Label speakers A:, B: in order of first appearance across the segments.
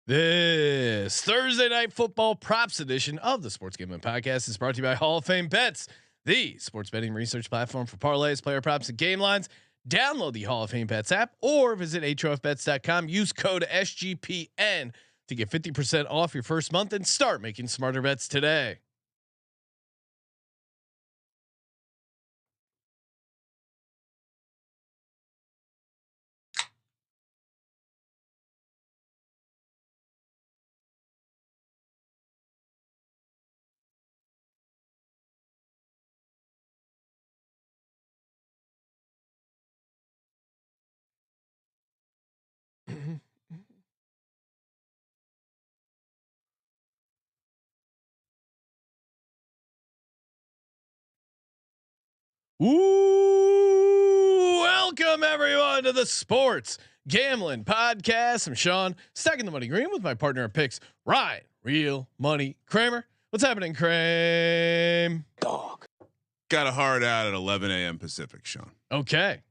A: This Thursday night football props edition of the Sports Gambling Podcast is brought to you by Hall of Fame Bets, the sports betting research platform for parlays, player props, and game lines. Download the Hall of Fame Bets app or visit HOFBets.com. Use code SGPN to get 50% off your first month and start making smarter bets today. Ooh, welcome everyone to the Sports Gambling Podcast. I'm Sean, stacking the money green with my partner at picks, Ryan, Real Money Kramer. What's happening, Kramer?
B: Dog. Got a hard out at 11 a.m. Pacific, Sean.
A: Okay.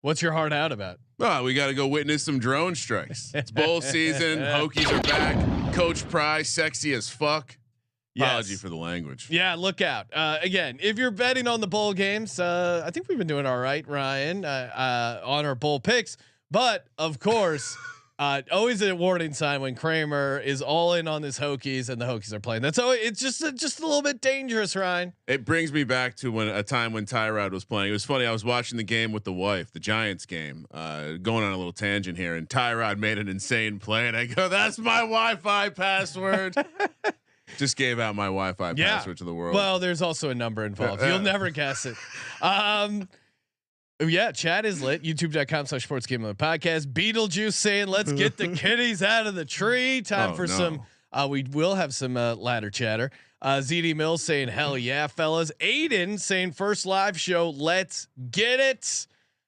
A: What's your heart out about?
B: Oh, we got to go witness some drone strikes. It's bowl season. Hokies are back. Coach Prize, sexy as fuck. Apology for the language.
A: Yeah, look out. Again, if you're betting on the bowl games, I think we've been doing all right, Ryan, on our bowl picks. But of course, always a warning sign when Kramer is all in on this Hokies and the Hokies are playing. That's always, it's just a little bit dangerous, Ryan.
B: It brings me back to a time when Tyrod was playing. It was funny. I was watching the game with the wife, the Giants game, going on a little tangent here, and Tyrod made an insane play, and I go, "That's my Wi-Fi password." Just gave out my Wi-Fi password to the world.
A: Well, there's also a number involved. You'll never guess it. Yeah, chat is lit. YouTube.com/sportsgambling-podcast. Beetlejuice saying, "Let's get the kitties out of the tree." Time for some. We will have some ladder chatter. ZD Mills saying, "Hell yeah, fellas." Aiden saying, "First live show. Let's get it."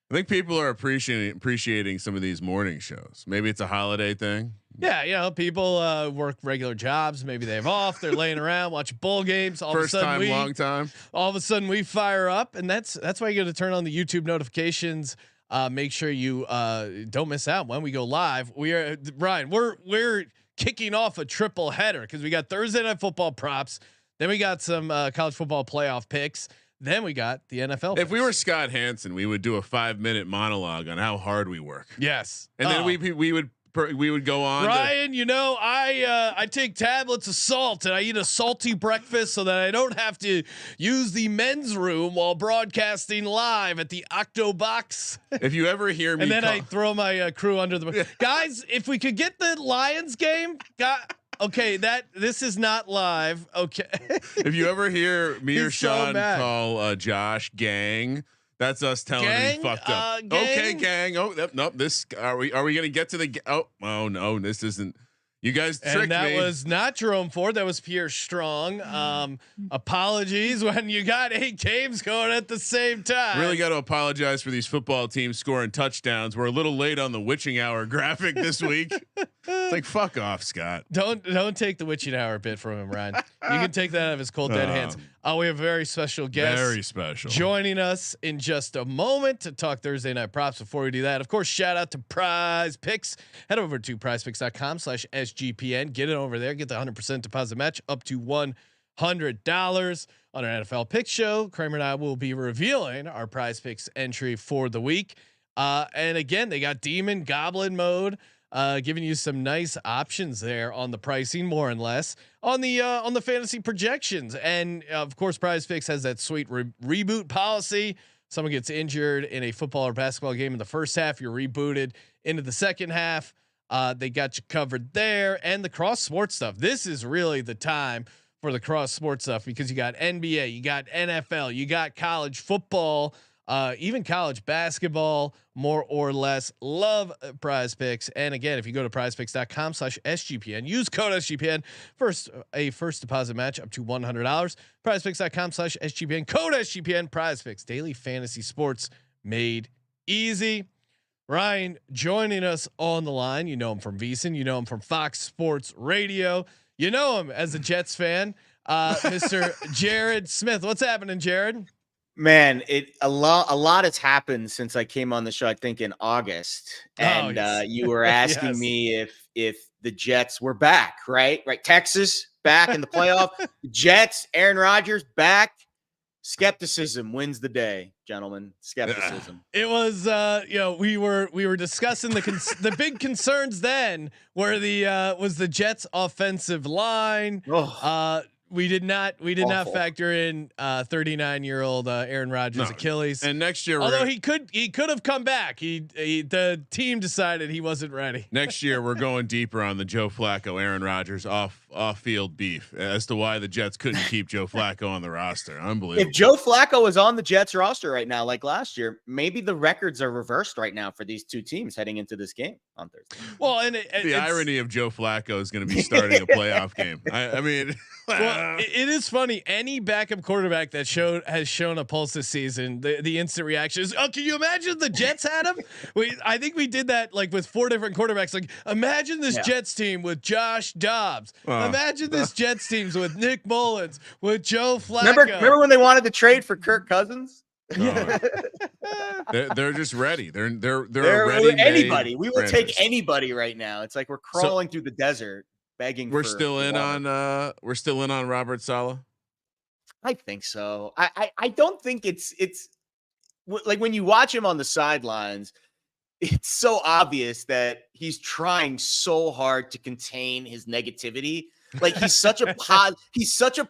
B: I think people are appreciating some of these morning shows. Maybe it's a holiday thing.
A: Yeah, you know, people work regular jobs. Maybe they have off. They're laying around watching bowl games.
B: First time, long time.
A: All of a sudden, we fire up, and that's why you got to turn on the YouTube notifications. Make sure you don't miss out when we go live. We are Ryan. We're kicking off a triple header because we got Thursday night football props. Then we got some college football playoff picks. Then we got the NFL.
B: If we were Scott Hansen, we would do a 5-minute monologue on how hard we work.
A: Yes,
B: and then we would go on.
A: Ryan, you know, I take tablets of salt and I eat a salty breakfast so that I don't have to use the men's room while broadcasting live at the Octobox.
B: If you ever hear me,
A: and then I throw my crew under the guys. If we could get the Lions game, okay, this is not live. Okay.
B: If you ever hear me or Sean call Josh gang, that's us telling him he fucked up. Okay, gang. Oh, nope. This are we going to get to the? Oh no, this isn't. You guys tricked me.
A: And that was not Jerome Ford. That was Pierre Strong. Apologies when you got 8 games going at the same time.
B: Really got to apologize for these football teams scoring touchdowns. We're a little late on the witching hour graphic this week. It's like, fuck off, Scott.
A: Don't take the witching hour bit from him, Ryan. You can take that out of his cold dead hands. We have a very special guest.
B: Very special.
A: Joining us in just a moment to talk Thursday night props. Before we do that, of course, shout out to PrizePicks. Head over to PrizePicks.com/SGPN. Get it over there. Get the 100% deposit match up to $100 on our NFL Pick Show. Kramer and I will be revealing our PrizePicks entry for the week. And again, they got Demon Goblin mode. Giving you some nice options there on the pricing, more and less on the fantasy projections, and of course, PrizePicks has that sweet reboot policy. Someone gets injured in a football or basketball game in the first half, you're rebooted into the second half. They got you covered there, and the cross sports stuff. This is really the time for the cross sports stuff because you got NBA, you got NFL, you got college football. Even college basketball, more or less. Love PrizePicks. And again, if you go to PrizePicks.com/SGPN, use code SGPN first deposit match up to $100. PrizePicks.com/SGPN, code SGPN. PrizePicks, daily fantasy sports made easy. Ryan joining us on the line. You know him from VSiN. You know him from Fox Sports Radio. You know him as a Jets fan, Mr. Jared Smith. What's happening, Jared?
C: Man, a lot has happened since I came on the show, I think in August. And
A: yes.
C: you were asking
A: Yes.
C: me if the Jets were back, right? Right. Texas back in the playoff. Jets, Aaron Rodgers back. Skepticism wins the day, gentlemen. Skepticism.
A: It was we were discussing the big concerns then were the Jets offensive line.
C: Oh,
A: We did not
C: awful.
A: factor in 39-year-old Aaron Rodgers' Achilles.
B: And next year,
A: although he could have come back, the team decided he wasn't ready.
B: Next year, we're going deeper on the Joe Flacco, Aaron Rodgers off field beef as to why the Jets couldn't keep Joe Flacco on the roster. Unbelievable.
C: If Joe Flacco was on the Jets roster right now, like last year, maybe the records are reversed right now for these two teams heading into this game on Thursday.
A: Well, and
B: the irony of Joe Flacco is going to be starting a playoff game. I mean,
A: well, it is funny. Any backup quarterback that has shown a pulse this season, the instant reaction is, oh, can you imagine the Jets had him? I think we did that like with 4 different quarterbacks. Like, imagine this Jets team with Josh Dobbs. Imagine this Jets teams with Nick Mullins, with Joe Flacco.
C: Remember when they wanted to trade for Kirk Cousins?
A: Yeah.
B: They're just ready. They're ready.
C: Anybody. We will take anybody right now. It's like we're crawling through the desert begging.
B: We're still in on Robert Saleh.
C: I think so. I don't think it's like when you watch him on the sidelines, it's so obvious that he's trying so hard to contain his negativity. Like he's such a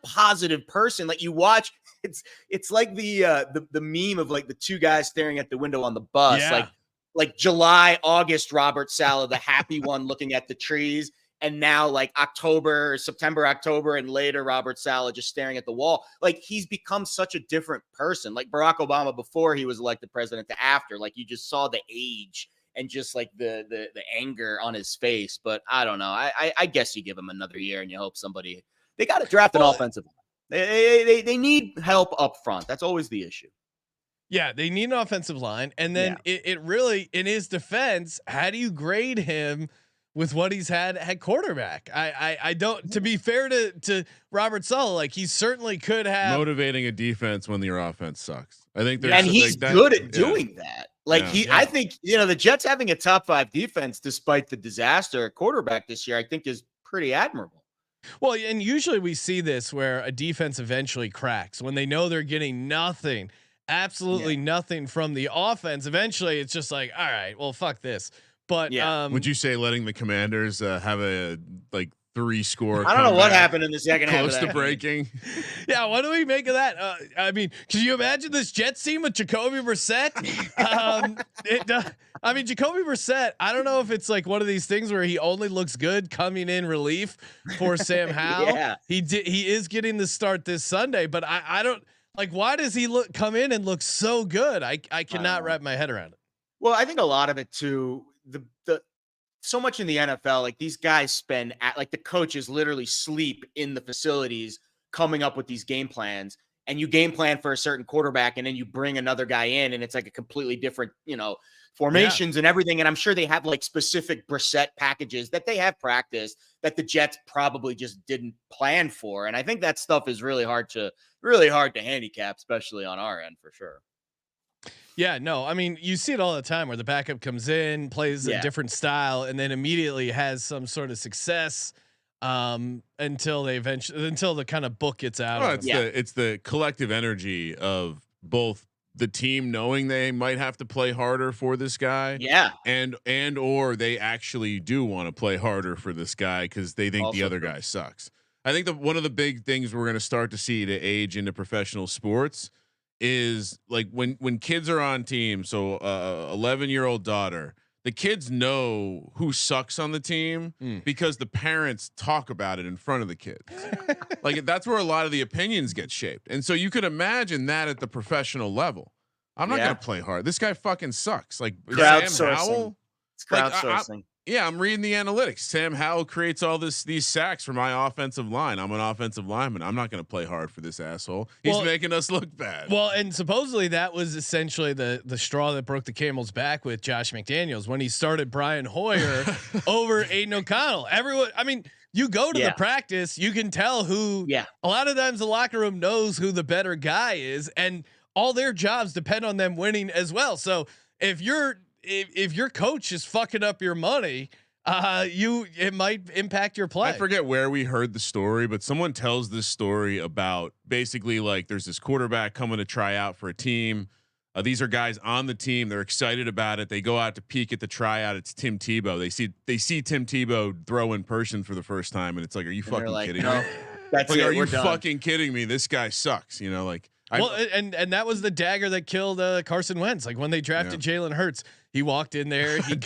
C: positive person. Like you watch, it's like the meme of like the two guys staring at the window on the bus.
A: Yeah.
C: Like July, August, Robert Saleh, the happy one looking at the trees. And now like September, October, and later Robert Saleh just staring at the wall. Like he's become such a different person. Like Barack Obama before he was elected president to after, like you just saw the age and just like the anger on his face. But I don't know. I guess you give him another year and you hope they got to draft an offensive line. They need help up front. That's always the issue.
A: Yeah, they need an offensive line. And then it really, in his defense, how do you grade him with what he's had at quarterback? I don't, to be fair to Robert Saleh, like he certainly could have
B: motivating a defense when your offense sucks. I think
C: and he's good at doing that. Like I think, the Jets having a top 5 defense, despite the disaster at quarterback this year, I think is pretty admirable.
A: Well, and usually we see this where a defense eventually cracks when they know they're getting nothing, absolutely nothing from the offense. Eventually it's just like, all right, well, fuck this. But
B: would you say letting the Commanders have a 3-score?
C: I don't know what happened in the second half.
B: Close to breaking.
A: Yeah, what do we make of that? I mean, can you imagine this Jets team with Jacoby Brissett? I mean, Jacoby Brissett. I don't know if it's like one of these things where he only looks good coming in relief for Sam Howell. He is getting the start this Sunday, but I don't like. Why does he come in and look so good? I cannot wrap my head around it.
C: Well, I think a lot of it too. The so much in the NFL, like these guys spend like the coaches literally sleep in the facilities coming up with these game plans, and you game plan for a certain quarterback and then you bring another guy in and it's like a completely different, formations and everything. And I'm sure they have like specific Brissett packages that they have practiced that the Jets probably just didn't plan for. And I think that stuff is really hard to handicap, especially on our end for sure.
A: Yeah, no, I mean, you see it all the time where the backup comes in, plays a different style, and then immediately has some sort of success until the kind of book gets out.
B: Well, it's the collective energy of both the team knowing they might have to play harder for this guy.
C: Yeah.
B: And or they actually do want to play harder for this guy because they think the other guy sucks. I think one of the big things we're going to start to see to age into professional sports is like when kids are on teams. So 11-year-old daughter, the kids know who sucks on the team because the parents talk about it in front of the kids. Like that's where a lot of the opinions get shaped. And so you could imagine that at the professional level. I'm not going to play hard. This guy fucking sucks. Like Sam Howell.
C: It's crowdsourcing.
B: I'm reading the analytics. Sam Howell creates all these sacks for my offensive line. I'm an offensive lineman. I'm not going to play hard for this asshole. He's making us look bad.
A: Well, and supposedly that was essentially the straw that broke the camel's back with Josh McDaniels when he started Brian Hoyer over Aiden O'Connell. Everyone, I mean, you go to the practice, you can tell who. Yeah. A lot of times the locker room knows who the better guy is, and all their jobs depend on them winning as well. So if your coach is fucking up your money, it might impact your play.
B: I forget where we heard the story, but someone tells this story about basically like there's this quarterback coming to try out for a team. These are guys on the team. They're excited about it. They go out to peek at the tryout. It's Tim Tebow. They see Tim Tebow throw in person for the first time, and it's like, are you fucking kidding me?
C: That's
B: like,
C: it.
B: are you
C: Done.
B: fucking kidding me? This guy sucks. You know, like.
A: Well, and that was the dagger that killed Carson Wentz. Like when they drafted Jalen Hurts, he walked in there, he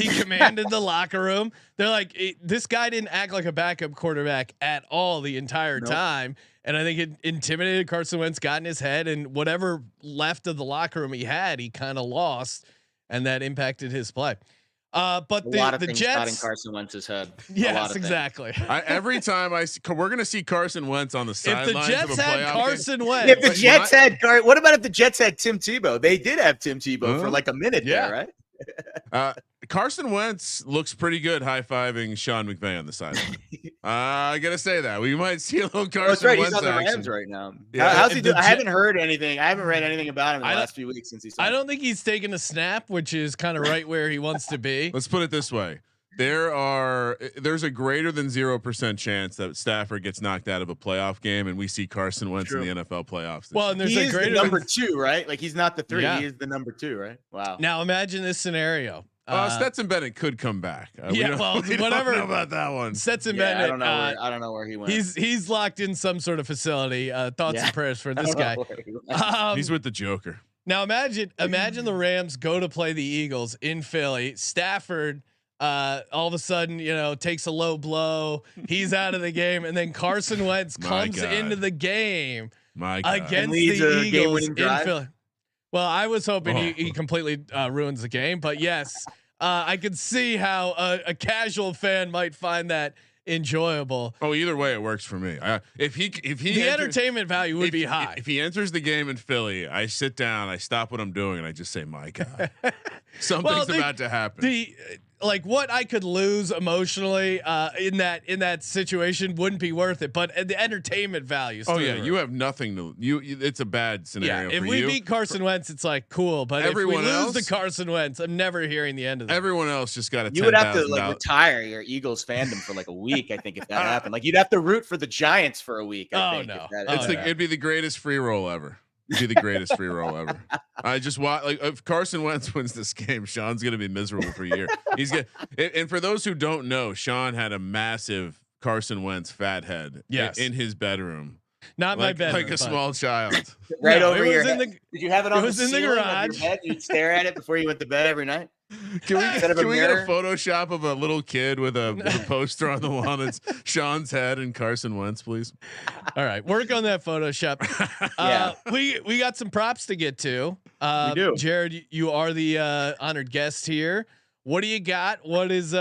A: commanded the locker room. They're like, this guy didn't act like a backup quarterback at all the entire time. And I think it intimidated Carson Wentz, got in his head, and whatever left of the locker room he had, he kind of lost, and that impacted his play. But the Jets
C: got in Carson Wentz's head.
A: Yes, exactly.
B: Every time we're going to see Carson Wentz on the sidelines.
A: If the Jets had Carson Wentz,
C: if the Jets had what about if the Jets had Tim Tebow? They did have Tim Tebow for like a minute there, right?
B: Carson Wentz looks pretty good high-fiving Sean McVay on the sideline. I gotta say that we might see a little Carson Wentz.
C: He's on the Rams right now. Yeah. How's he doing? I haven't heard anything. I haven't read anything about him in the last few weeks since he signed.
A: I don't think he's taken a snap, which is kind of right where he wants to be.
B: Let's put it this way. There's a greater than 0% chance that Stafford gets knocked out of a playoff game and we see Carson Wentz in the NFL playoffs.
A: Well, and there's
C: a greater the number 2, right? Like he's not the 3, he is the number 2, right? Wow.
A: Now imagine this scenario.
B: Stetson Bennett could come back.
A: Whatever.
B: Don't know about that one.
A: Stetson Bennett.
C: I don't know where he went.
A: He's locked in some sort of facility. Thoughts and prayers for this guy.
B: He's with the Joker.
A: Now imagine the Rams go to play the Eagles in Philly. Stafford all of a sudden, takes a low blow. He's out of the game, and then Carson Wentz comes into the game against the Eagles in Philly. Well, I was hoping he completely ruins the game, but yes, I could see how a casual fan might find that enjoyable.
B: Oh, either way, it works for me. If he
A: the entertainment value would be high.
B: If he enters the game in Philly, I sit down, I stop what I'm doing, and I just say, "My God, something's about to happen."
A: Like what I could lose emotionally in that situation wouldn't be worth it, but the entertainment value.
B: Oh yeah, you have nothing to you. It's a bad scenario.
A: Yeah, if we beat Carson Wentz, it's like cool, but if we lose to Carson Wentz, I'm never hearing the end of that.
B: Everyone else just got a.
C: You would have to retire your Eagles fandom for like a week. I think if that happened, like you'd have to root for the Giants for a week. I think,
B: it'd be the greatest free roll ever. It'd be the greatest free roll ever. I just want if Carson Wentz wins this game, Sean's gonna be miserable for a year. He's gonna. And for those who don't know, Sean had a massive Carson Wentz fat head in his bedroom.
A: Not my bedroom,
B: like a small child.
C: Over your head. Did you have it on the ceiling of your bed? You'd stare at it before you went to bed every night.
B: Can we get a Photoshop of a little kid with a poster on the wall that's Sean's head and Carson Wentz, please?
A: All right, work on that Photoshop. We got some props to get to.
C: We do.
A: Jared, you are the honored guest here. What do you got? What is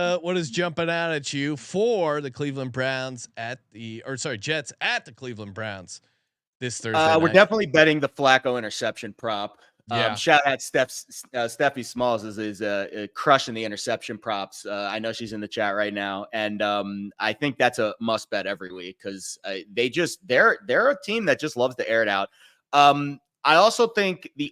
A: jumping out at you for the Cleveland Browns Jets at the Cleveland Browns this Thursday night?
C: We're definitely betting the Flacco interception prop. Shout out Steffi Smalls is crushing the interception props. I know she's in the chat right now, and I think that's a must bet every week because they're a team that just loves to air it out. I also think we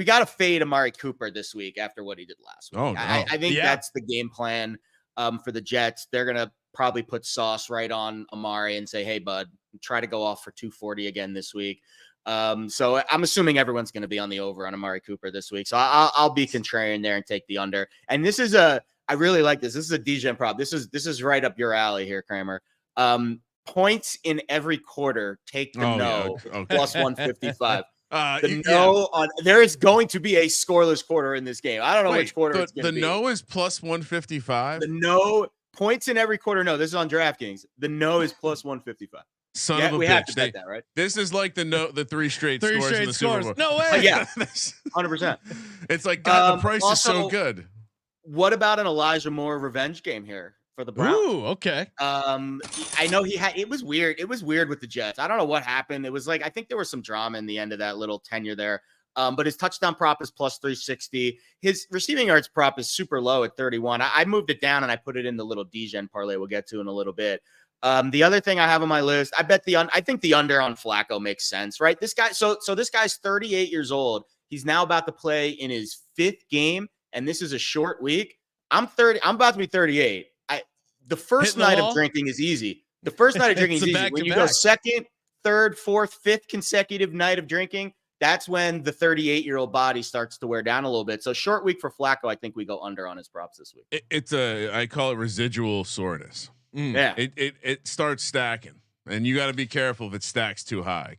C: got to fade Amari Cooper this week after what he did last week.
B: Oh, no.
C: I think that's the game plan for the Jets. They're gonna probably put sauce right on Amari and say, "Hey, bud, try to go off for 240 again this week." So I'm assuming everyone's going to be on the over on Amari Cooper this week. So I'll be contrarian there and take the under. And I really like this. This is a Degen prop. This is right up your alley here, Kramer. Points in every quarter. Take the plus 155. There is going to be a scoreless quarter in this game. I don't know which quarter it's going to be.
B: The no is plus 155.
C: The no points in every quarter. No, this is on DraftKings. The no is plus 155.
B: Son of a
C: we
B: bitch.
C: Have to bet that, right?
B: This is like the three straight scores in the Super Bowl.
A: No way.
C: Yeah, 100%.
B: It's like God, the price is so good.
C: What about an Elijah Moore revenge game here for the Browns?
A: Ooh, okay.
C: I know it was weird. It was weird with the Jets. I don't know what happened. It was like I think there was some drama in the end of that little tenure there. But his touchdown prop is plus 360. His receiving yards prop is super low at 31. I moved it down and I put it in the little Degen parlay we'll get to in a little bit. The other thing I have on my list, I think the under on Flacco makes sense, right? This guy, so this guy's 38 years old. He's now about to play in his 5th game, and this is a short week. I'm about to be 38. The first night of drinking is easy. The first night of drinking is easy. When you go 2nd, 3rd, 4th, 5th consecutive night of drinking, that's when the 38-year-old body starts to wear down a little bit. So short week for Flacco. I think we go under on his props this week.
B: I call it residual soreness.
C: Yeah,
B: it starts stacking, and you got to be careful if it stacks too high.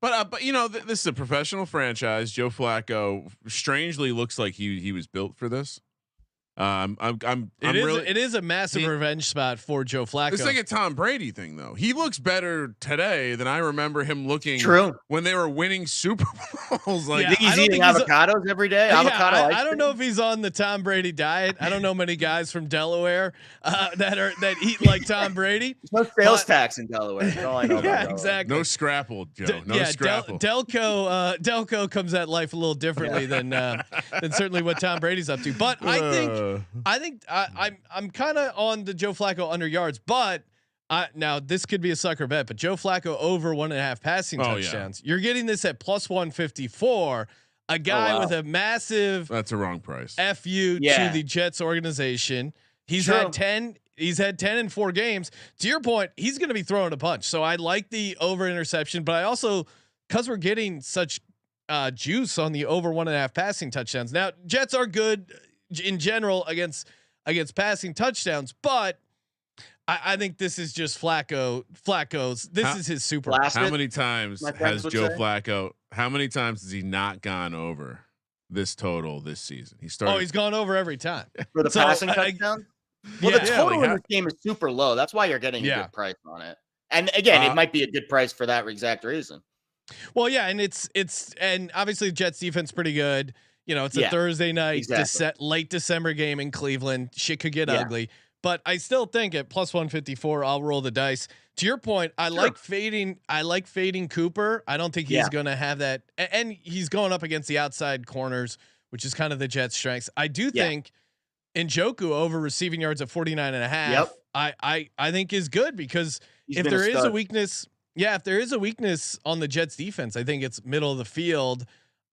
B: But you know, this is a professional franchise. Joe Flacco strangely looks like he was built for this.
A: It is a massive revenge spot for Joe Flacco.
B: It's like a Tom Brady thing, though. He looks better today than I remember him looking.
C: True.
B: When they were winning Super Bowls. Like,
C: think he's eating avocados every day.
A: I don't know if he's on the Tom Brady diet. I don't know many guys from Delaware that eat like Tom Brady.
C: There's no sales tax in Delaware. That's all I know.
A: Yeah, exactly.
B: No scrapple, Joe. No scrapple.
A: Delco comes at life a little differently than certainly what Tom Brady's up to. But I think I'm kind of on the Joe Flacco under yards, but now this could be a sucker bet. But Joe Flacco over 1.5 passing touchdowns. Yeah. You're getting this at plus 154. A guy with a massive
B: that's a wrong price.
A: FU to the Jets organization. He's had 10. He's had 10 in 4 games. To your point, he's going to be throwing a punch. So I like the over interception, but I also, because we're getting such juice on the over 1.5 passing touchdowns. Now Jets are good in general against passing touchdowns, but I think this is just Flacco's. This is his super.
B: How many times has Joe Flacco? How many times has he not gone over this total this season? He's
A: gone over every time
C: for the passing touchdown. Well, the total in this game is super low. That's why you're getting a good price on it. And again, it might be a good price for that exact reason.
A: Well, yeah, and it's obviously the Jets defense pretty good. You know, it's a Thursday night, late December game in Cleveland. Shit could get ugly, but I still think at plus 154, I'll roll the dice. To your point, I like fading Cooper. I don't think he's going to have that, and he's going up against the outside corners, which is kind of the Jets' strengths. I do think Njoku over receiving yards at 49.5. I think is good because if there is a weakness, if there is a weakness on the Jets defense, I think it's middle of the field.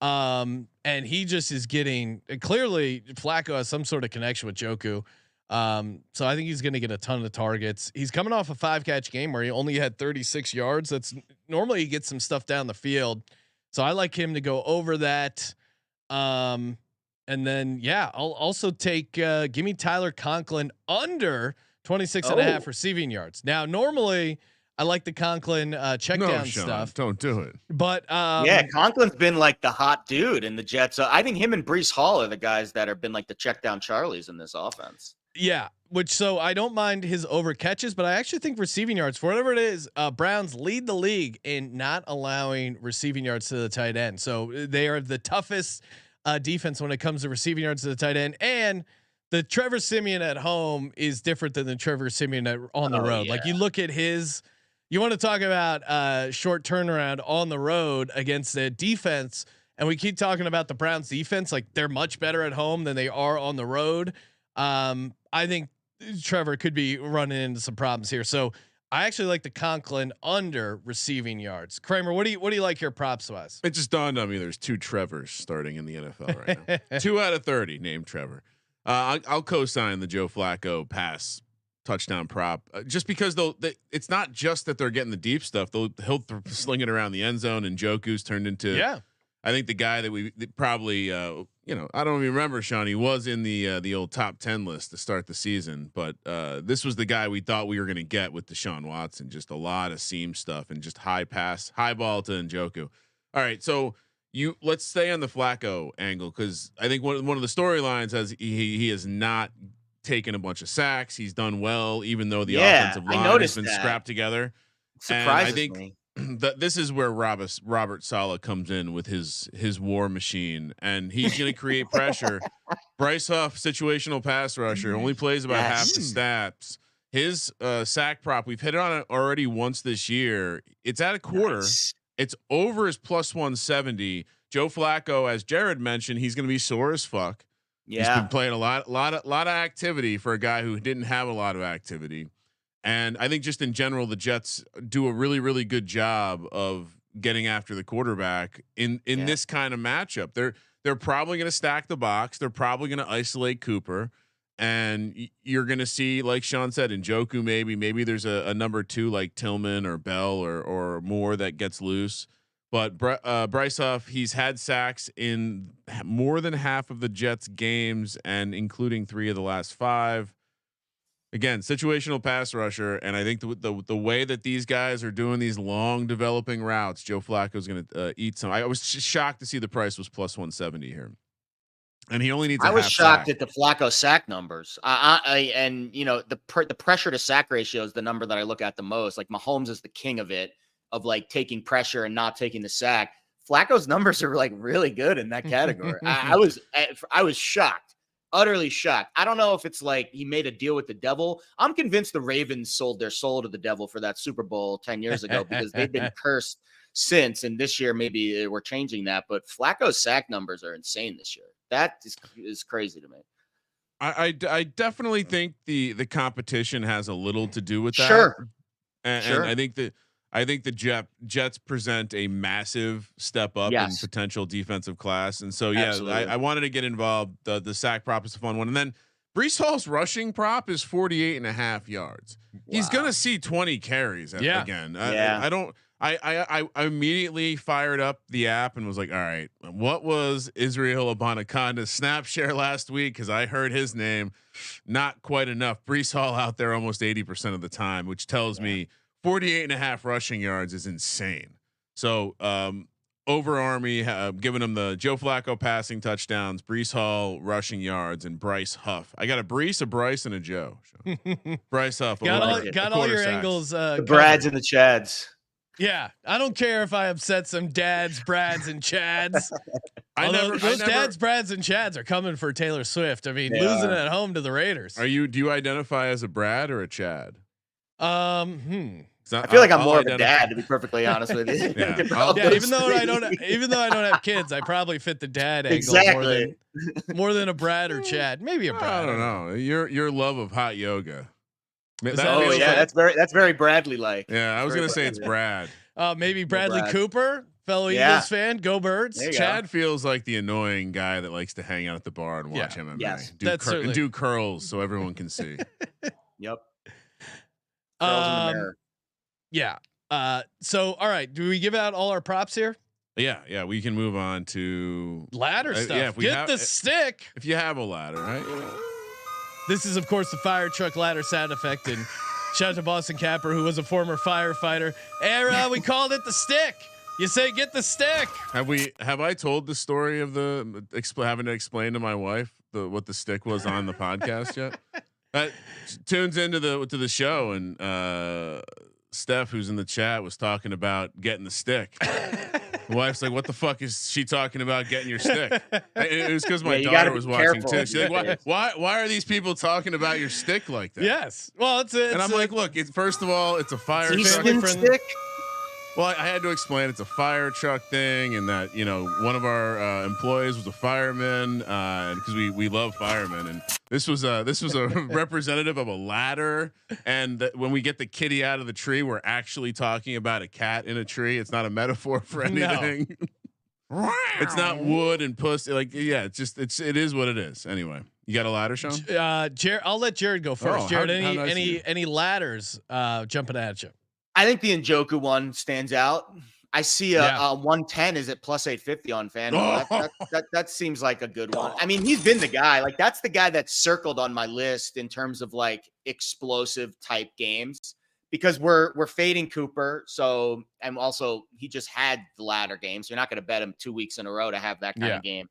A: And he just is getting clearly Flacco has some sort of connection with Njoku. So I think he's going to get a ton of targets. He's coming off a 5-catch game where he only had 36 yards. That's normally he gets some stuff down the field. So I like him to go over that. And then, I'll also take, give me Tyler Conklin under 26.5 receiving yards. Now, normally I like the Conklin check down stuff.
B: Don't do it.
A: But
C: Conklin's been like the hot dude in the Jets. I think him and Breece Hall are the guys that have been like the check down Charlies in this offense.
A: Yeah, so I don't mind his over catches, but I actually think receiving yards, for whatever it is, Browns lead the league in not allowing receiving yards to the tight end. So they are the toughest defense when it comes to receiving yards to the tight end. And the Trevor Siemian at home is different than the Trevor Siemian on the road. Like you look at his. You want to talk about short turnaround on the road against the defense, and we keep talking about the Browns defense like they're much better at home than they are on the road. I think Trevor could be running into some problems here. So I actually like the Conklin under receiving yards. Kramer, what do you like here props wise?
B: It just dawned on me there's 2 Trevors starting in the NFL right now. 2 out of 30 named Trevor. I'll co-sign the Joe Flacco pass touchdown prop just because it's not just that they're getting the deep stuff. He'll sling it around the end zone, and Njoku's turned into I think the guy that we probably I don't even remember, Sean. He was in the old top 10 list to start the season, but this was the guy we thought we were going to get with Deshaun Watson. Just a lot of seam stuff and just high ball to Njoku. All right, so let's stay on the Flacco angle because I think one of the storylines has he has not taken a bunch of sacks. He's done well, even though the offensive line has been scrapped together. And I think that this is where Robert Saleh comes in with his war machine, and he's going to create pressure. Bryce Huff, situational pass rusher, only plays about half the snaps. His sack prop, we've hit it on it already once this year. It's at a quarter. Nice. It's over his plus 170. Joe Flacco, as Jared mentioned, he's going to be sore as fuck. Yeah. He's been playing a lot of activity for a guy who didn't have a lot of activity. And I think just in general, the Jets do a really, really good job of getting after the quarterback in this kind of matchup. They're probably going to stack the box. They're probably going to isolate Cooper, and you're going to see, like Sean said, Njoku maybe there's a number 2 like Tillman or Bell or Moore that gets loose. But Bryce Huff, he's had sacks in more than half of the Jets games, and including 3 of the last 5. Again, situational pass rusher, and I think the way that these guys are doing these long developing routes, Joe Flacco's going to eat some. I was shocked to see the price was plus 170 here, and he only needs.
C: I was shocked at the Flacco sack numbers. And you know the pressure to sack ratio is the number that I look at the most. Like Mahomes is the king of it, of like taking pressure and not taking the sack. Flacco's numbers are like really good in that category. I was shocked. Utterly shocked. I don't know if it's like he made a deal with the devil. I'm convinced the Ravens sold their soul to the devil for that Super Bowl 10 years ago because they've been cursed since. And this year, maybe we're changing that. But Flacco's sack numbers are insane this year. That is crazy to me.
B: I definitely think the competition has a little to do with that.
C: Sure.
B: And I think the Jets present a massive step up in potential defensive class. And so, I wanted to get involved. The sack prop is a fun one. And then Breece Hall's rushing prop is 48.5 yards. Wow. He's going to see 20 carries again. I immediately fired up the app and was like, all right, what was Israel Abanaconda's snap share last week? Cause I heard his name, not quite enough. Breece Hall out there almost 80% of the time, which tells me 48.5 rushing yards is insane. So over Army, giving him the Joe Flacco passing touchdowns, Breece Hall rushing yards, and Bryce Huff. I got a Bryce, and a Joe. Bryce Huff.
A: got all your sacks. Angles.
C: The Brads and the Chads.
A: Yeah, I don't care if I upset some dads, Brads, and Chads. Those dads, Brads, and Chads are coming for Taylor Swift. I mean, losing at home to the Raiders.
B: Do you identify as a Brad or a Chad?
C: I feel like I'm more of a dad, to be perfectly honest with you.
A: Even though I don't have kids, I probably fit the dad angle more than a Brad or Chad. Maybe a Brad.
B: I don't know. Your love of hot yoga.
C: That's very Bradley like.
B: Yeah, I was gonna say it's Brad.
A: Maybe Bradley Cooper, fellow Eagles fan. Go Birds.
B: Chad feels like the annoying guy that likes to hang out at the bar and watch MMA.
C: Yes,
B: do curls so everyone can see.
C: Yep. Curls in the mirror.
A: Yeah. So, all right. Do we give out all our props here?
B: Yeah. We can move on to
A: ladder stuff. Get the stick.
B: If you have a ladder, right?
A: This is, of course, the fire truck ladder sound effect. And shout out to Boston Capper, who was a former firefighter. We called it the stick. You say, get the stick.
B: Have I told the story of having to explain to my wife what the stick was on the podcast yet? That tunes into the show, and Steph, who's in the chat, was talking about getting the stick. My wife's like, "What the fuck is she talking about? Getting your stick?" It was because my daughter was watching too. She's like, "Why are these people talking about your stick like that?"
A: Yes. Well, and I'm
B: like, "Look, first of all, it's a fire
C: truck stick."
B: Well, I had to explain it's a fire truck thing, and that one of our employees was a fireman, because we love firemen, and this was a representative of a ladder, and when we get the kitty out of the tree, we're actually talking about a cat in a tree. It's not a metaphor for anything. No. It's not wood and pussy. Like, it is what it is. Anyway, you got a ladder, Sean?
A: Jared, I'll let Jared go first. Jared, any ladders jumping at you?
C: I think the Njoku one stands out. I see a 110 is at plus 850 on FanDuel. That seems like a good one. I mean, he's been the guy. Like, that's the guy that's circled on my list in terms of like explosive type games, because we're fading Cooper. So, and also he just had the ladder game, so you're not going to bet him 2 weeks in a row to have that kind of game.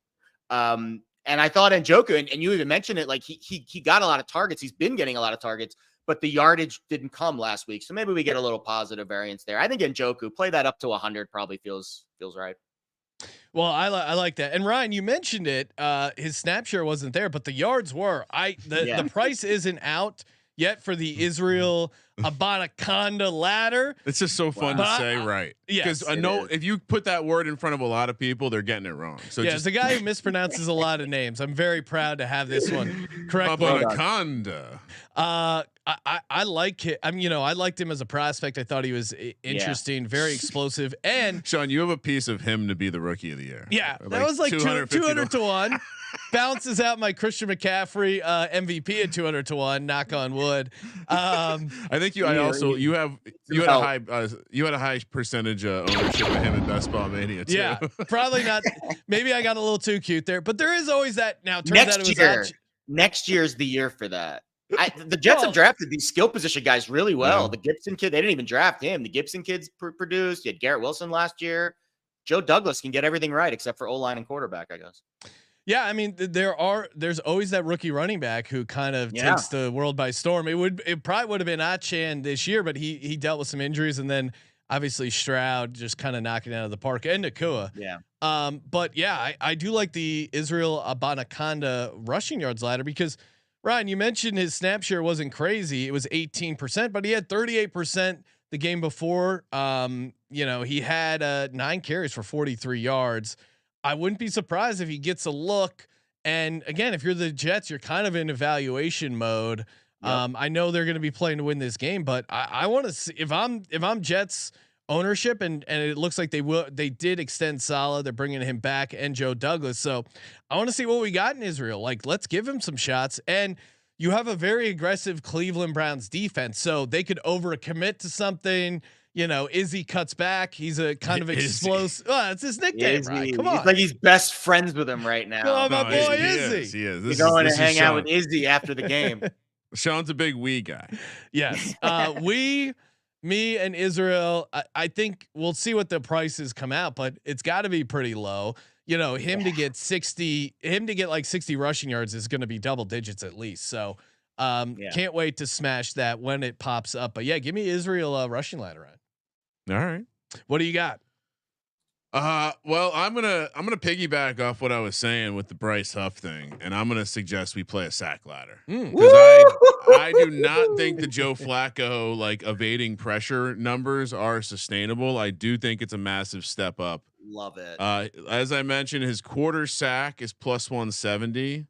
C: And I thought Njoku, and you even mentioned it, like he got a lot of targets. He's been getting a lot of targets, but the yardage didn't come last week. So maybe we get a little positive variance there. I think Njoku, play that up to 100 probably feels right.
A: Well, I like that. And Ryan, you mentioned it. His snap share wasn't there, but the yards were. The price isn't out yet for the Israel Abanaconda ladder.
B: It's just so fun to say, right? Because I know if you put that word in front of a lot of people, they're getting it wrong. So
A: as a guy who mispronounces a lot of names, I'm very proud to have this one correct.
B: Abanaconda.
A: I like it. I mean, I liked him as a prospect. I thought he was interesting, very explosive. And
B: Sean, you have a piece of him to be the rookie of the year.
A: Yeah, that was like 200 to 1. Bounces out my Christian McCaffrey MVP at 200 to 1. Knock on wood.
B: I think you had a high percentage ownership of him in Best Ball Mania too.
A: Yeah, probably not. Maybe I got a little too cute there, but there is always that. Now turns out it was
C: next year's the year for that. The Jets have drafted these skill position guys really well.
B: Yeah.
C: The Gibson kid, they didn't even draft him. The Gibson kids produced. You had Garrett Wilson last year. Joe Douglas can get everything right except for O-line and quarterback, I guess.
A: Yeah, I mean, there's always that rookie running back who kind of takes the world by storm. It probably would have been Achan this year, but he dealt with some injuries, and then obviously Stroud just kind of knocking it out of the park, and Nakua.
C: Yeah.
A: But yeah, I do like the Israel Abanikanda rushing yards ladder because Ryan, you mentioned his snap share wasn't crazy. It was 18%, but he had 38% the game before. He had 9 carries for 43 yards. I wouldn't be surprised if he gets a look. And again, if you're the Jets, you're kind of in evaluation mode. Yep. I know they're going to be playing to win this game, but I want to see if I'm Jets ownership and it looks like they did extend Salah. They're bringing him back and Joe Douglas. So I want to see what we got in Israel. Like, let's give him some shots. And you have a very aggressive Cleveland Browns defense, so they could overcommit to something. Izzy cuts back. He's a kind of explosive. Oh, it's his nickname, right? Come on.
C: It's like he's best friends with him right now.
A: Come on, my boy Izzy.
B: He is.
C: You're going to hang out with Izzy after the game.
B: Sean's a big wee guy.
A: Yes. Me and Israel, I think we'll see what the prices come out, but it's got to be pretty low. Him to get 60 rushing yards is going to be double digits at least. So can't wait to smash that when it pops up. But yeah, give me Israel rushing ladder on.
B: All right.
A: What do you got?
B: Well, I'm gonna piggyback off what I was saying with the Bryce Huff thing, and I'm gonna suggest we play a sack ladder because I do not think the Joe Flacco evading pressure numbers are sustainable. I do think it's a massive step up.
C: Love it.
B: As I mentioned, his quarter sack is plus 170.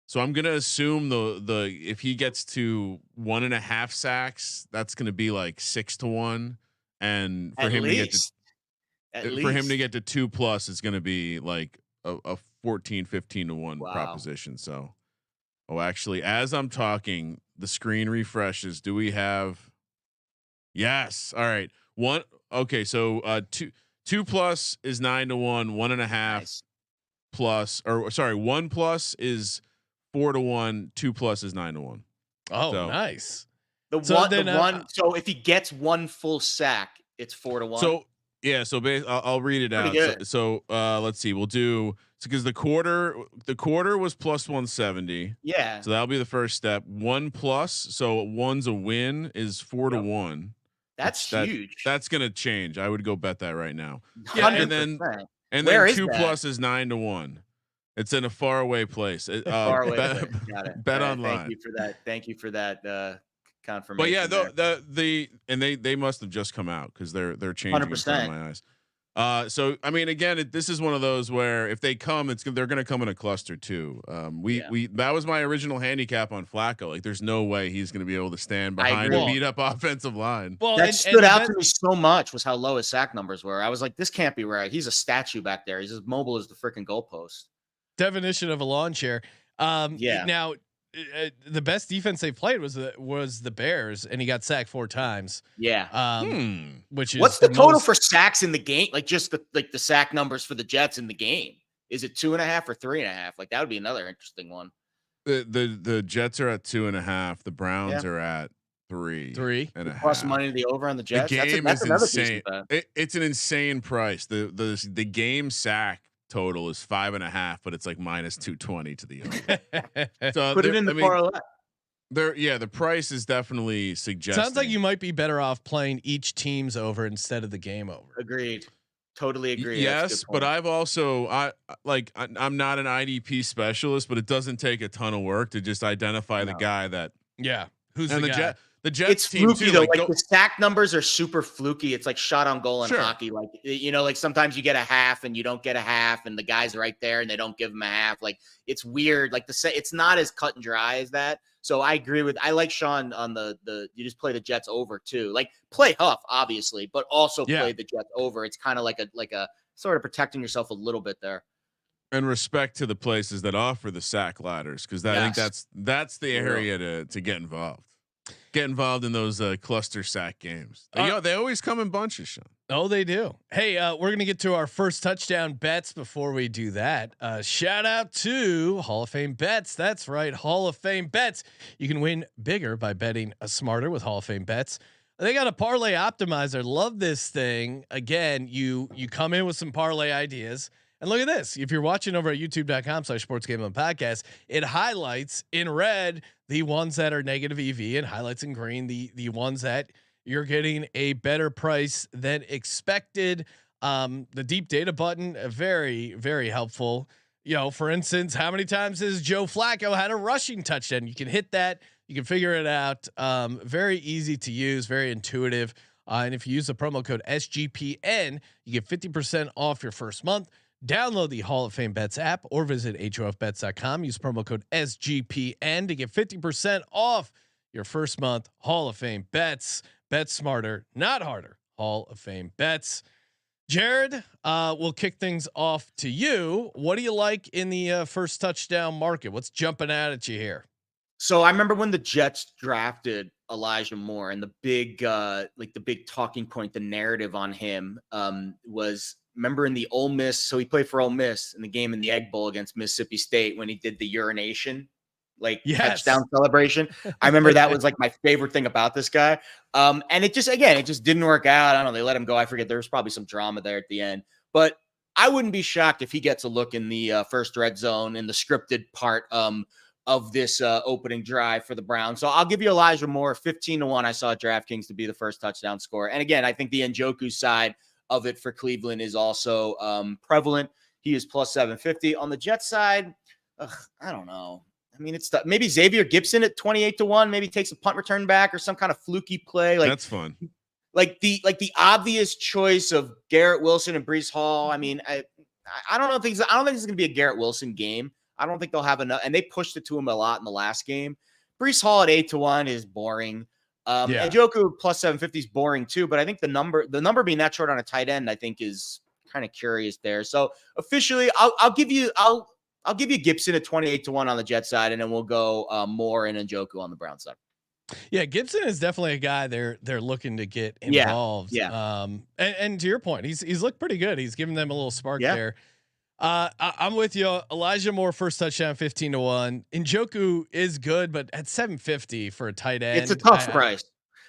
B: So I'm gonna assume the if he gets to 1.5 sacks, that's gonna be like 6 to 1, and for him to get to 2+, it's gonna be like a 14-15 to 1 proposition. So, actually, as I'm talking, the screen refreshes. Do we have? Yes. All right. Okay. So 2+ is 9 to 1. 1.5 plus, or sorry, 1+ is 4 to 1. 2+ is 9 to 1.
A: Oh, so, nice.
C: So if he gets one full sack, it's 4 to 1.
B: So yeah, so I'll read it out. So let's see. We'll do because the quarter was plus 170.
C: Yeah.
B: So that'll be the first step. 1+, so 1's a win is 4 to 1.
C: That's huge.
B: That's gonna change. I would go bet that right now.
C: 100%.
B: Yeah, and then 2+ is 9 to 1. It's in a faraway place.
C: Far away place. Got it.
B: Bet online.
C: Thank you for that confirmation.
B: But yeah, they must have just come out because they're changing 100%. In my eyes. So I mean, again, this is one of those where if they come, they're going to come in a cluster too. That was my original handicap on Flacco. Like, there's no way he's going to be able to stand behind a beat up offensive line.
C: Well, that stood out to me so much was how low his sack numbers were. I was like, this can't be right. He's a statue back there. He's as mobile as the freaking goalpost.
A: Definition of a lawn chair. Now, the best defense they played was the Bears, and he got sacked 4 times.
C: Yeah.
A: Which is
C: what's the total for sacks in the game? Like, just the sack numbers for the Jets in the game. Is it 2.5 or 3.5? Like, that would be another interesting one.
B: The Jets are at 2.5. The Browns are at 3. 3.5.
C: Plus money to the over on the Jets.
B: The game is insane. It's an insane price. The game sack total is 5.5, but it's like minus 220 to the over. So
C: put it in the parlay.
B: The price is definitely suggesting.
A: Sounds like you might be better off playing each team's over instead of the game over.
C: Agreed. Totally agree.
B: Yes, but I've also I'm not an IDP specialist, but it doesn't take a ton of work to just identify the guy that
A: who's the guy.
B: The Jets
C: it's
B: team
C: fluky
B: too,
C: though. Like the sack numbers are super fluky. It's like shot on goal in hockey. Like, like sometimes you get a half and you don't get a half, and the guy's right there and they don't give him a half. Like, it's weird. Like it's not as cut and dry as that. So I agree I like Sean on the you just play the Jets over too. Like play Huff, obviously, but also play the Jets over. It's kind of like a sort of protecting yourself a little bit there.
B: And respect to the places that offer the sack ladders, because I think that's the area to get involved. Get involved in those cluster sack games. They always come in bunches, Sean.
A: Oh, they do. Hey, we're gonna get to our first touchdown bets. Before we do that, shout out to Hall of Fame Bets. That's right, Hall of Fame Bets. You can win bigger by betting smarter with Hall of Fame Bets. They got a parlay optimizer. Love this thing. Again, you come in with some parlay ideas. And look at this. If you're watching over at youtube.com/sportsgamblingpodcast, it highlights in red the ones that are negative EV and highlights in green the ones that you're getting a better price than expected. The deep data button, very, very helpful. For instance, how many times has Joe Flacco had a rushing touchdown? You can hit that. You can figure it out. Very easy to use, very intuitive. And if you use the promo code SGPN, you get 50% off your first month. Download the Hall of Fame Bets app or visit HOFBets.com. Use promo code SGPN to get 50% off your first month. Hall of Fame Bets. Bet smarter, not harder. Hall of Fame Bets. Jared, we'll kick things off to you. What do you like in the first touchdown market? What's jumping out at you here?
C: So I remember when the Jets drafted Elijah Moore, and the big talking point, the narrative on him was, remember in the Ole Miss. So he played for Ole Miss in the game in the Egg Bowl against Mississippi State when he did the urination, touchdown celebration. I remember that was like my favorite thing about this guy. And it just didn't work out. I don't know. They let him go. I forget. There was probably some drama there at the end, but I wouldn't be shocked if he gets a look in the first red zone in the scripted part of this opening drive for the Browns. So I'll give you Elijah Moore 15-1. I saw DraftKings to be the first touchdown scorer. And again, I think the Njoku side of it for Cleveland is also prevalent. He is plus 750 on the Jets side. I don't know. I mean, it's maybe Xavier Gibson at 28-1, maybe takes a punt return back or some kind of fluky play.
B: That's fun.
C: Like the obvious choice of Garrett Wilson and Breece Hall. I mean, I don't think it's going to be a Garrett Wilson game. I don't think they'll have enough, and they pushed it to him a lot in the last game. Breece Hall at 8-1 is boring. And Njoku plus 750 is boring too, but I think the number being that short on a tight end, I think is kind of curious there. So officially, I'll give you Gibson at 28-1 on the Jet side, and then we'll go Moore and Njoku on the Brown side.
A: Yeah, Gibson is definitely a guy they're looking to get involved.
C: Yeah.
A: And to your point, he's looked pretty good. He's giving them a little spark there. I'm with you. Elijah Moore first touchdown 15-1. Njoku is good, but at 750 for a tight end,
C: it's a tough price.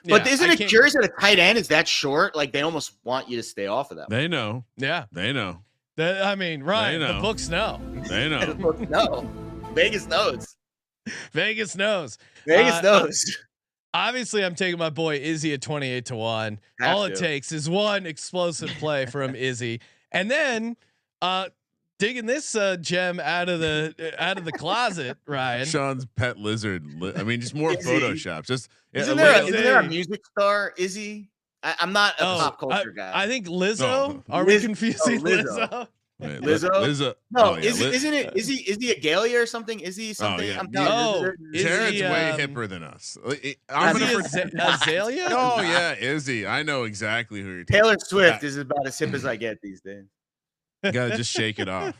C: But isn't it curious that a tight end is that short? Like they almost want you to stay off of that.
B: They know.
A: Yeah,
B: they know.
A: I mean, Ryan, the books know.
B: They know.
C: The books know. Vegas knows.
A: Vegas knows.
C: Vegas knows.
A: Obviously, I'm taking my boy Izzy at 28-1. All it takes is one explosive play from Izzy, and then digging this gem out of the closet, Ryan.
B: Sean's pet lizard. I mean, just more
C: Izzy.
B: Photoshops. Just
C: isn't there a music star, Izzy? I'm not a pop culture guy.
A: I think Lizzo. Are we confusing
C: Lizzo?
B: Wait,
C: Lizzo? No, isn't it? Is he a Galia or something? Is he something?
B: Yeah.
A: Jared's
B: Jared's way hipper than us.
A: I'm Azalea?
B: Oh yeah, Izzy. I know exactly who you're talking
C: Taylor Swift is about as hip as I get these days.
B: You gotta just shake it off.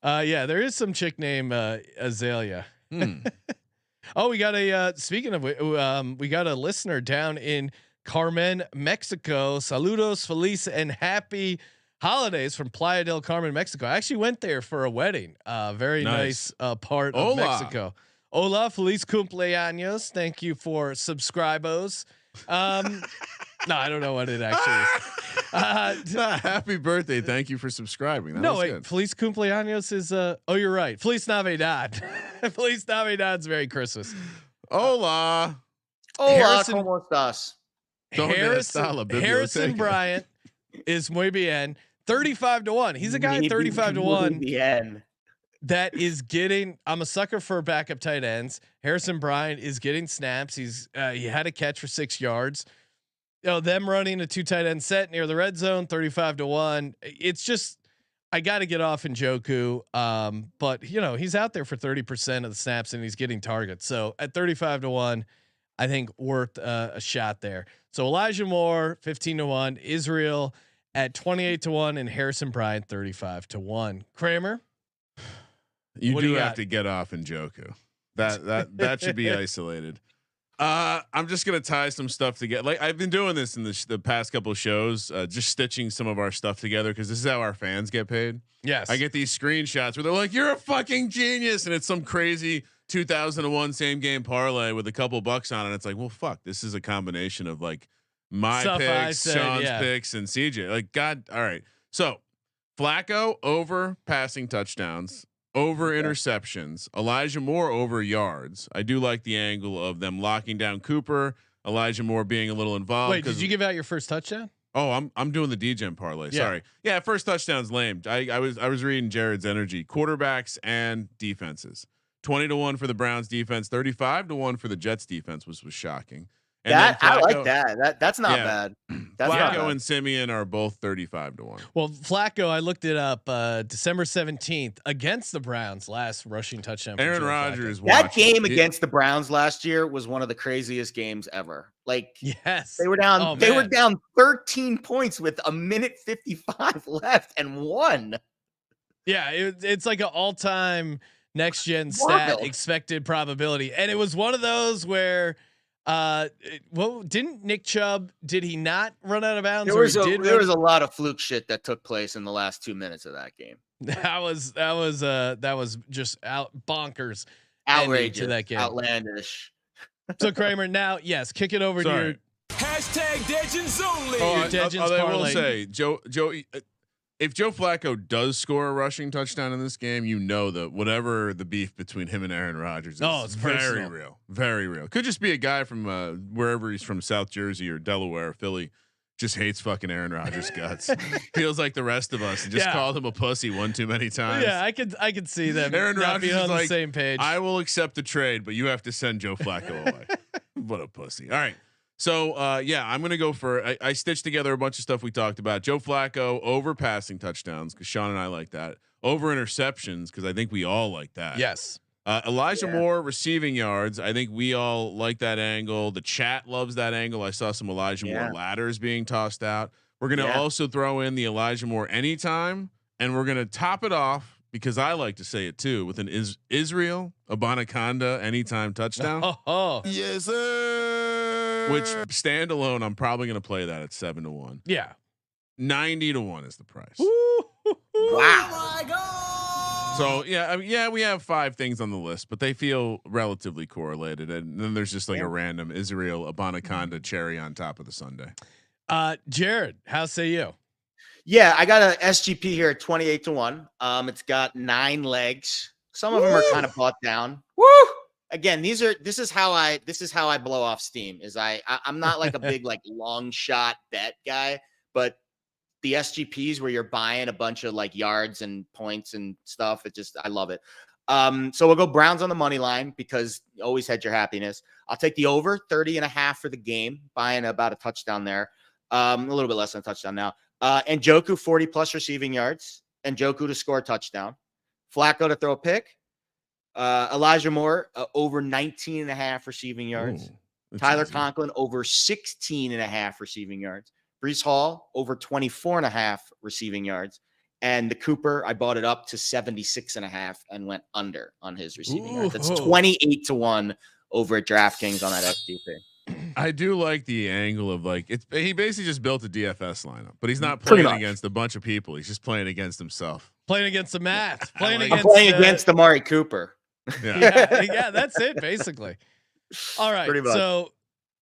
A: Yeah, there is some chick named Azalea. Oh, we got speaking of, we got a listener down in Carmen, Mexico. Saludos, feliz, and happy holidays from Playa del Carmen, Mexico. I actually went there for a wedding. Very nice part of Mexico. Hola, feliz cumpleaños. Thank you for subscribos. No, I don't know what it actually is.
B: Happy birthday. Thank you for subscribing.
A: No, wait. Good. Feliz cumpleaños is oh, you're right. Feliz Navidad. Feliz Navidad's Merry Christmas.
B: Hola.
C: Hola, ¿cómo estás?
A: Harrison Bryant is muy bien. 35-1. He's a guy 35-1 that is getting. I'm a sucker for backup tight ends. Harrison Bryant is getting snaps. He had a catch for 6 yards. Them running a 2 tight end set near the red zone, 35-1. It's just, I got to get off Njoku. But he's out there for 30% of the snaps and he's getting targets. So at 35-1, I think worth a shot there. So Elijah Moore 15-1, Israel at 28-1, and Harrison Bryant 35-1. Kramer,
B: you do have to get off Njoku. That should be isolated. I'm just gonna tie some stuff together. Like I've been doing this in the past couple of shows, just stitching some of our stuff together because this is how our fans get paid.
A: Yes,
B: I get these screenshots where they're like, "You're a fucking genius," and it's some crazy 2001 same game parlay with a couple bucks on it. It's like, well, fuck, this is a combination of like my stuff picks, Sean's picks, and CJ. Like, God, all right. So Flacco over passing touchdowns. Over interceptions, Elijah Moore over yards. I do like the angle of them locking down Cooper, Elijah Moore being a little involved.
A: Wait, did you give out your first touchdown?
B: Oh, I'm doing the Degen parlay. Yeah. Sorry. Yeah, first touchdown's lame. I was reading Jared's energy. Quarterbacks and defenses. 20-1 for the Browns defense, 35-1 for the Jets defense was shocking. And
C: that
B: Flacco,
C: I like that. That's not bad. That's
B: Flacco and Simeon are both 35-1.
A: Well, Flacco, I looked it up. December 17th against the Browns, last rushing touchdown.
B: Aaron Rodgers.
C: That game against the Browns last year was one of the craziest games ever. Like,
A: yes,
C: they were down. They were down 13 points with a minute 55 left and won.
A: Yeah, it's like an all-time next gen stat expected probability, and it was one of those where. Well, didn't Nick Chubb? Did he not run out of bounds?
C: There was a lot of fluke shit that took place in the last 2 minutes of that game.
A: That was just bonkers,
C: outrageous
A: to that game,
C: outlandish.
A: So Kramer, now yes, kick it over to your
D: #degens-only.
B: I will say, Joe. If Joe Flacco does score a rushing touchdown in this game, that whatever the beef between him and Aaron Rodgers is,
A: it's
B: very real, very real. Could just be a guy from wherever he's from, South Jersey or Delaware or Philly, just hates fucking Aaron Rodgers' guts. Feels like the rest of us and just called him a pussy one too many times.
A: Yeah, I could see them.
B: Aaron Rodgers
A: on
B: is
A: the
B: like,
A: same page.
B: I will accept the trade, but you have to send Joe Flacco away. What a pussy. All right. So I'm gonna go for I stitched together a bunch of stuff we talked about. Joe Flacco over passing touchdowns because Sean and I like that. Over interceptions because I think we all like that.
A: Yes.
B: Elijah Moore receiving yards. I think we all like that angle. The chat loves that angle. I saw some Elijah Moore ladders being tossed out. We're gonna also throw in the Elijah Moore anytime, and we're gonna top it off because I like to say it too with an Israel Abanikanda anytime touchdown.
A: Oh
B: yes, sir. Which standalone, I'm probably going to play that at 7-1.
A: Yeah,
B: 90-1 is the price.
C: Wow.
D: Oh my God.
B: So we have 5 things on the list, but they feel relatively correlated. And then there's just like a random Israel Abanikanda cherry on top of the Sunday.
A: Jared, how say you?
C: Yeah, I got a SGP here at 28-1. It's got 9 legs. Some of them are kind of bought down. Woo! Again, this is how I blow off steam. Is I'm not like a big like long shot bet guy, but the SGPs where you're buying a bunch of like yards and points and stuff, I love it. So we'll go Browns on the money line because you always had your happiness. I'll take the over 30.5 for the game, buying about a touchdown there. A little bit less than a touchdown now. And Njoku 40+ receiving yards, and Njoku to score a touchdown. Flacco to throw a pick. Elijah Moore over 19.5 receiving yards. Ooh, Tyler Conklin over 16.5 receiving yards. Breece Hall over 24.5 receiving yards. And the Cooper, I bought it up to 76.5 and went under on his receiving yards. That's 28-1 over at DraftKings on that FDP.
B: I do like the angle of like he basically just built a DFS lineup, but he's not playing against a bunch of people. He's just playing against himself.
A: Playing against the math.
C: Playing against Amari Cooper.
A: Yeah, that's it basically. All right. So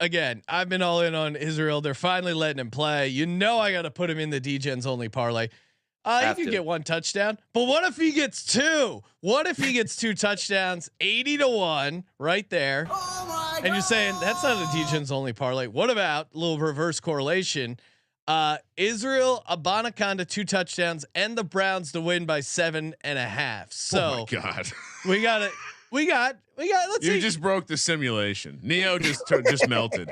A: again, I've been all in on Israel. They're finally letting him play. I got to put him in the Degens-only parlay. You could get 1 touchdown, but what if he gets 2? What if he gets 2 touchdowns? 80-1 right there.
D: Oh my God.
A: And you're saying that's not a Degens-only parlay. What about a little reverse correlation? Israel Abanikanda 2 touchdowns and the Browns to win by 7.5. So
B: oh my God,
A: we got it. We got. Let's see.
B: You just broke the simulation. Neo just melted.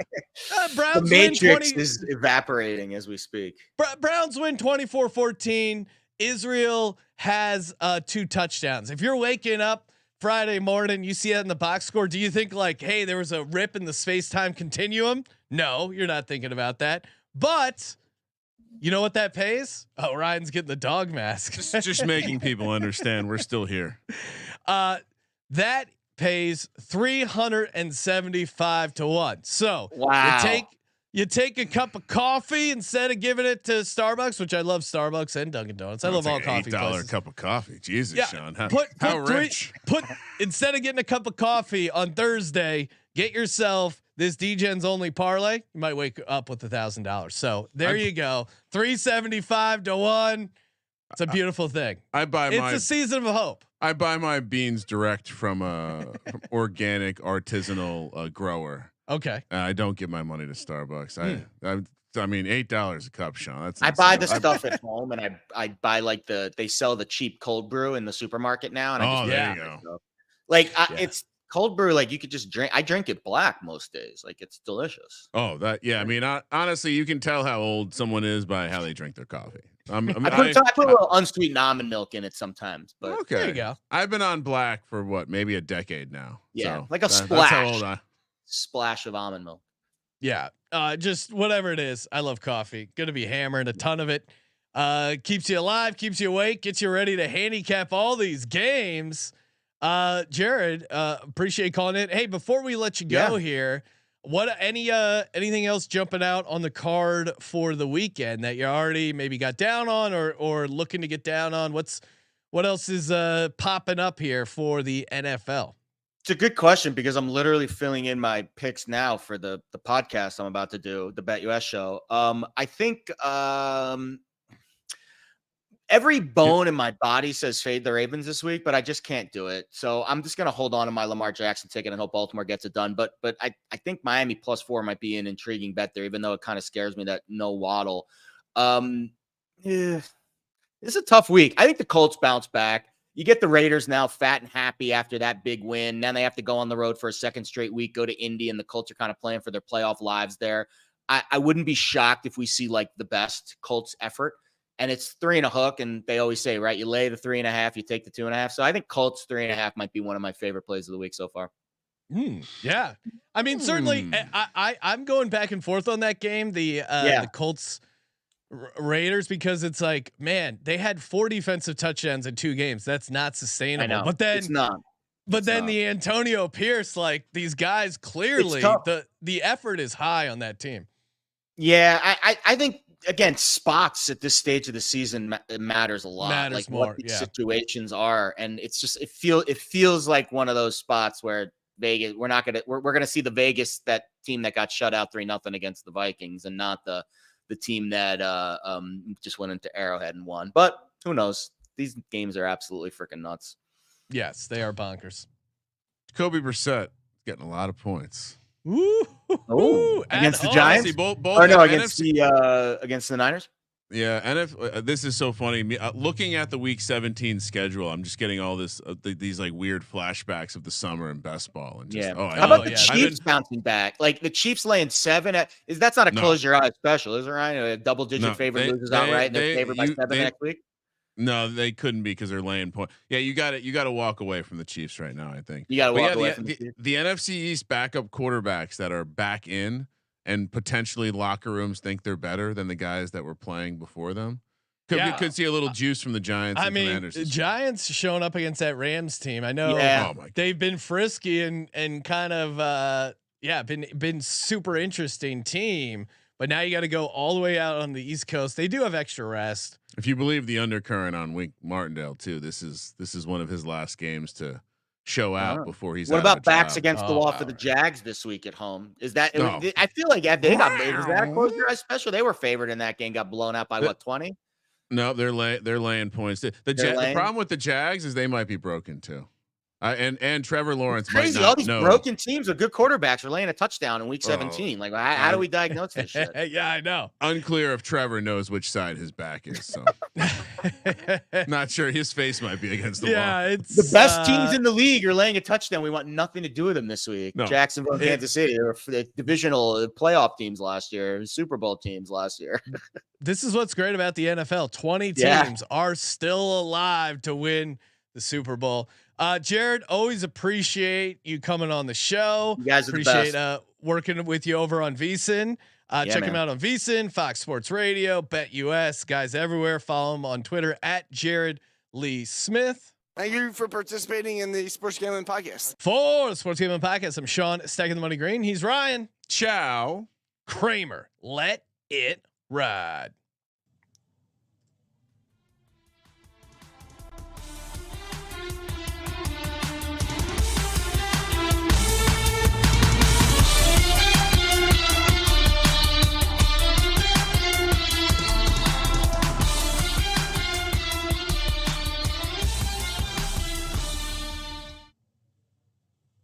A: Browns
C: the Matrix
A: win
C: is evaporating as we speak.
A: Browns win 24-14. Israel has 2 touchdowns. If you're waking up Friday morning, you see it in the box score. Do you think like, hey, there was a rip in the space-time continuum? No, you're not thinking about that. But you know what that pays? Oh, Ryan's getting the dog mask.
B: Just making people understand we're still here.
A: That pays 375 to 1. So
C: wow.
A: You take a cup of coffee instead of giving it to Starbucks, which I love Starbucks and Dunkin' Donuts. I love all coffee places.
B: $8 cup of coffee. Jesus,
A: Yeah,
B: Sean. How
A: rich? Instead of getting a cup of coffee on Thursday, get yourself this Degens-only parlay. You might wake up with $1,000. So there you go. 375 to 1. It's a beautiful thing. It's a season of hope.
B: I buy my beans direct from a organic artisanal grower.
A: Okay.
B: I don't give my money to Starbucks. I mean, $8 a cup, Sean. That's
C: I buy the stuff at home, and I buy like they sell the cheap cold brew in the supermarket now, and
B: there you go.
C: Like it's cold brew. Like you could just drink. I drink it black most days. Like it's delicious.
B: Oh, that I mean, honestly, you can tell how old someone is by how they drink their coffee.
C: I put a little unsweetened almond milk in it sometimes, but
B: okay.
A: There you go.
B: I've been on black for maybe a decade now.
C: Yeah,
B: so
C: like a splash.
B: That's how old
C: splash of almond milk.
A: Yeah. Just whatever it is. I love coffee. Gonna be hammering a ton of it. Keeps you alive, keeps you awake, gets you ready to handicap all these games. Jared, appreciate calling in. Hey, before we let you go here, anything else jumping out on the card for the weekend that you already maybe got down on or looking to get down on? What else is popping up here for the NFL?
C: It's a good question because I'm literally filling in my picks now for the podcast I'm about to do, the BetUS show. I think every bone in my body says fade the Ravens this week, but I just can't do it. So I'm just gonna hold on to my Lamar Jackson ticket and hope Baltimore gets it done. But I think Miami +4 might be an intriguing bet there, even though it kind of scares me that no Waddle. It's a tough week. I think the Colts bounce back. You get the Raiders now fat and happy after that big win. Now they have to go on the road for a second straight week, go to Indy, and the Colts are kind of playing for their playoff lives there. I wouldn't be shocked if we see like the best Colts effort. And it's 3 and a hook. And they always say, right, you lay the 3.5, you take the 2.5. So I think Colts 3.5 might be one of my favorite plays of the week so far.
A: Yeah. I mean, certainly I'm going back and forth on that game. The Colts Raiders, because it's like, man, they had 4 defensive touchdowns in 2 games. That's not sustainable. I know. But then
C: it's not.
A: But then the Antonio Pierce, like these guys, clearly the effort is high on that team.
C: Yeah, I think again, spots at this stage of the season matters a lot.
A: Matters
C: like
A: more,
C: what these situations are, and it's just it feels like one of those spots where Vegas we're gonna see the Vegas that team that got shut out 3-0 against the Vikings, and not the team that just went into Arrowhead and won. But who knows? These games are absolutely freaking nuts.
A: Yes, they are bonkers.
B: Jacoby Brissett getting a lot of points.
A: Ooh,
C: against the Giants? Against the Niners?
B: Yeah, and this is so funny. Looking at the Week 17 schedule, I'm just getting all this these like weird flashbacks of the summer in best ball. And just,
C: how about the Chiefs bouncing back? Like the Chiefs laying 7 that's not a close your eyes special, is it, Ryan? A double-digit favorite loses outright, and they're favored by 7 next week.
B: No, they couldn't be because they're laying point. Yeah, you got to walk away from the Chiefs right now. I think
C: you got to walk away from the Chiefs.
B: The NFC East backup quarterbacks that are back in and potentially locker rooms think they're better than the guys that were playing before them. Could see a little juice from the Giants.
A: I mean,
B: Commanders.
A: the Giants showing up against that Rams team. I know they've been frisky and kind of been super interesting team. But now you got to go all the way out on the East Coast. They do have extra rest.
B: If you believe the undercurrent on Wink Martindale too, this is one of his last games to show out before he's.
C: What about backs against the wall for the Jags this week at home? Is that? I feel like they got. Was that a close your eyes special? They were favored in that game. Got blown out by 20?
B: No, they're laying points. The problem with the Jags is they might be broken too. And Trevor Lawrence might
C: Crazy.
B: not
C: All these
B: know.
C: broken teams with good quarterbacks are laying a touchdown in week 17. Like, how do we diagnose this shit?
A: Yeah, I know.
B: Unclear if Trevor knows which side his back is. So not sure. His face might be against the wall.
A: It's
C: The best teams in the league are laying a touchdown. We want nothing to do with them this week.
B: No.
C: Jacksonville, and Kansas City, they were the divisional playoff teams last year, Super Bowl teams last year.
A: This is what's great about the NFL. 20 teams are still alive to win the Super Bowl. Jared, always appreciate you coming on the show.
C: You guys are
A: appreciate
C: the best.
A: Working with you over on VSiN. Check him out on VSiN, Fox Sports Radio, BetUS, guys everywhere. Follow him on Twitter at Jared Lee Smith.
E: Thank you for participating in the Sports Gambling Podcast.
A: For the Sports Gambling Podcast, I'm Sean, stacking the money green. He's Ryan.
B: Ciao.
A: Kramer. Let it ride.